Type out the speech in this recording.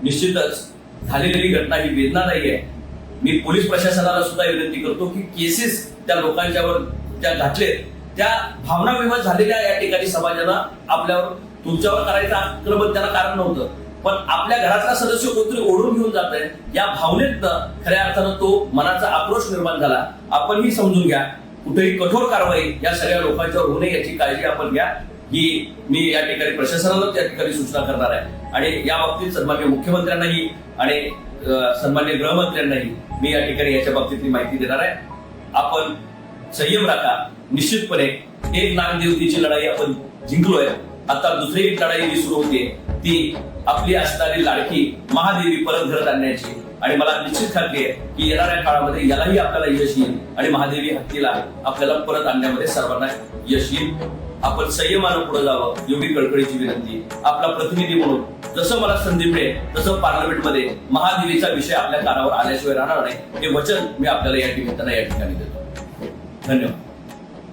निश्चितच झालेली घटना ही वेदनादायी आहे. मी पोलीस प्रशासनाला सुद्धा विनंती करतो की केसेस त्या लोकांच्यावर ज्या घातलेत त्या भावना विवाद झालेल्या या ठिकाणी समाजाला आपल्यावर तुमच्यावर करायचं आक्रमण त्याला कारण नव्हतं, पण आपल्या घरातला सदस्य कोणतरी ओढून घेऊन जात आहे या भावनेतनं खऱ्या अर्थानं तो मनाचा आक्रोश निर्माण झाला. आपणही समजून घ्या, कुठेही कठोर कारवाई या सगळ्या लोकांच्यावर होऊ नये याची काळजी आपण घ्या, ही मी या ठिकाणी प्रशासनाला त्या ठिकाणी सूचना करणार आहे. आणि या बाबतीत सन्माननीय मुख्यमंत्र्यांनाही आणि सन्माननीय गृहमंत्र्यांनाही मी या ठिकाणी याच्या बाबतीतली माहिती देणार आहे. आपण संयम राखा. निश्चितपणे एक नागदेवतेची लढाई आपण जिंकलोय. आता दुसरी एक लढाई जी सुरू होते ती आपली असणारी लाडकी महादेवी परत घरात आणण्याची, आणि मला निश्चित खात्री आहे की येणाऱ्या काळामध्ये यालाही आपल्याला यश येईल आणि महादेवी हत्तीला आपल्याला परत आणण्यामध्ये सर्वांना यश येईल. आपण संयमानं पुढे जावं एवढी कळकळीची विनंती. आपला प्रतिनिधी म्हणून जसं मला संधी मिळेल तसं पार्लमेंटमध्ये महादेवीचा विषय आपल्या कानावर आल्याशिवाय राहणार नाही हे वचन मी आपल्याला या निमित्तानं या ठिकाणी देतो. धन्यवाद.